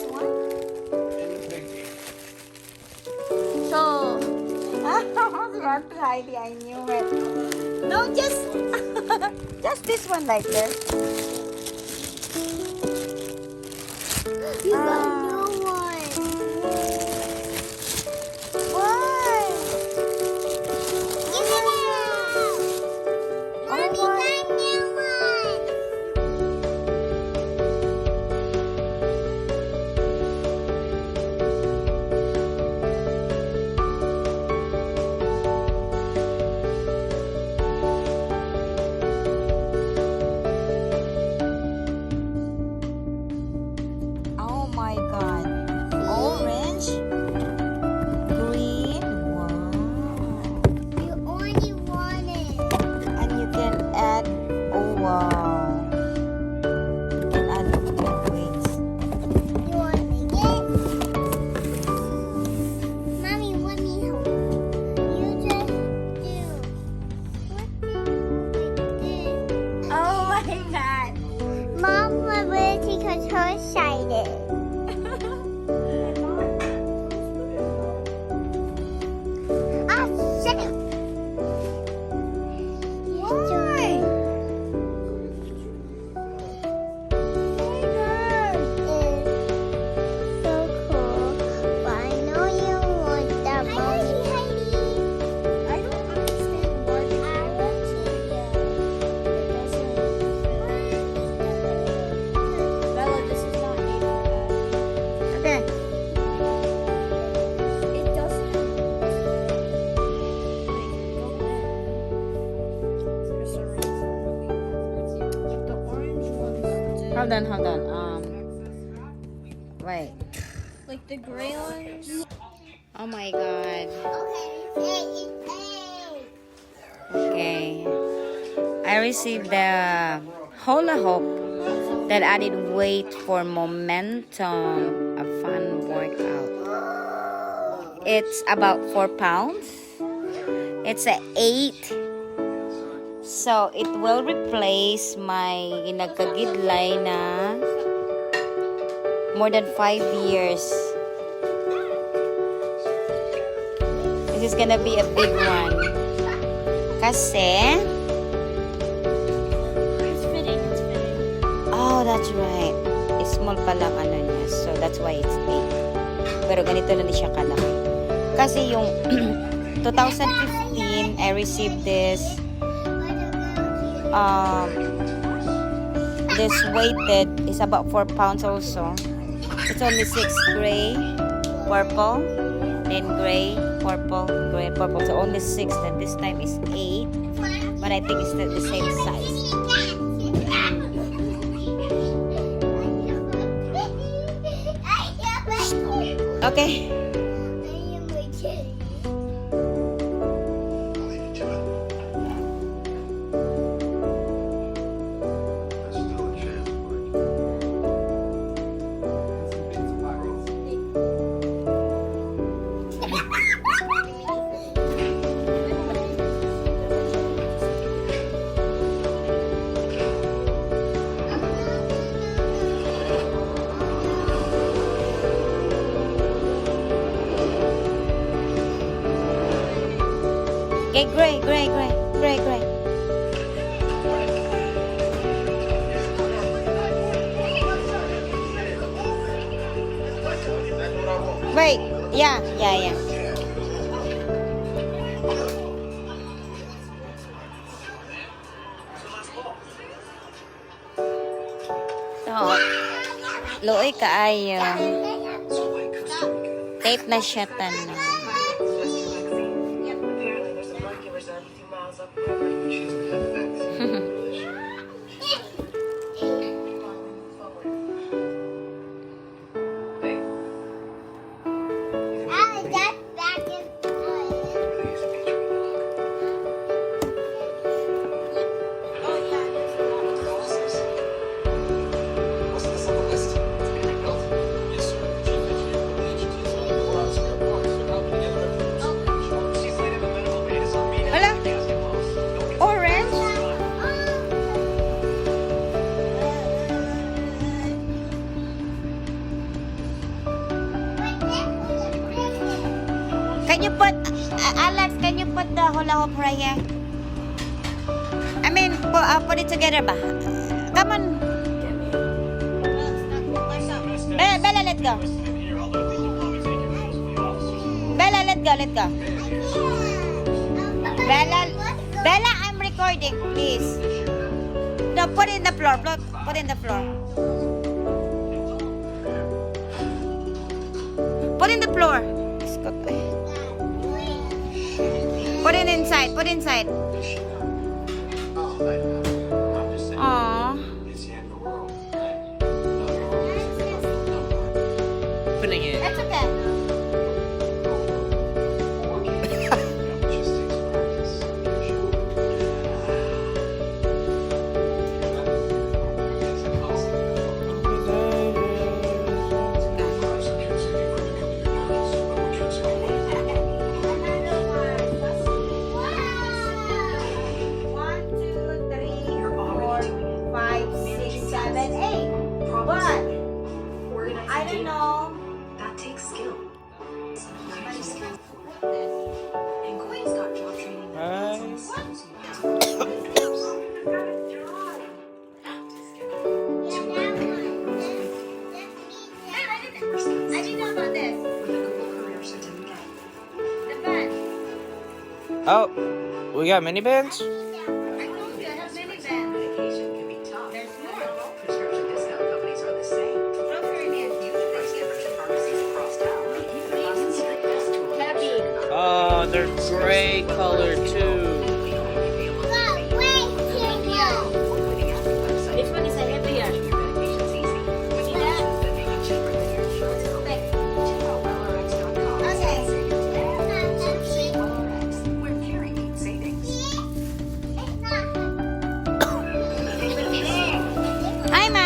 one? So, not Heidi, I knew it. No, just, just this one like this. You got no one. What? Give me that. Mommy got new one. Oh my God. Orange. Green. Wow. You only want it. And you can add, oh wow. You can add different weights. You want to make it? Mommy, let me help. You just do. What do like this? Oh my God. Mom, my ability because so excited. Ah, shut up. Why? So cool. But I know you want that, Mommy. I don't understand what I will teach you. Bella, this is not made for that. Okay. It doesn't. Like, go in. For some reason. The orange ones did. Hold on. Wait. Like the gray ones. Oh my God. Okay. I received the hula hoop that added weight for momentum. A fun workout. It's about 4 pounds. It's a 8. So it will replace my ginagagidlay na more than 5 years. This is gonna be a big one. Kasi It's fitting. oh, that's right. Small pa lang ano niya. So, that's why it's big. Pero ganito na siya kalaki. Kasi yung 2015, I received this this weighted is about 4 pounds also. It's only 6 gray, purple, then gray, purple, gray, purple. So, only 6. Then this time is 8. But I think it's the same size. Okay. Okay, gray. Wait, yeah. So, luoy kaayo. Tape na siya tanan. Can you put, Alex, can you put the hula hoop right here? I mean, put it together ba? Come on. Bella, let go. Bella, let go, let go. Bella, I'm recording, please. No, put it in the floor. Put it in the floor. Put in the floor. Put it inside. Put inside. Aww. Opening it. That's okay. I don't know. That takes skill. And Queen's got job training that I didn't know about this. with a Google Career Certificate. The band. Oh, we got mini bands? I told you I have many bands. Medication can be tough. There's more. Prescription discount companies are the same. Huge prescription pharmacies across town. The fastest street best tool. Heavy. Oh, they're gray color too. This one is a heavier. See that? Where caring meets savings. Hi, Ma.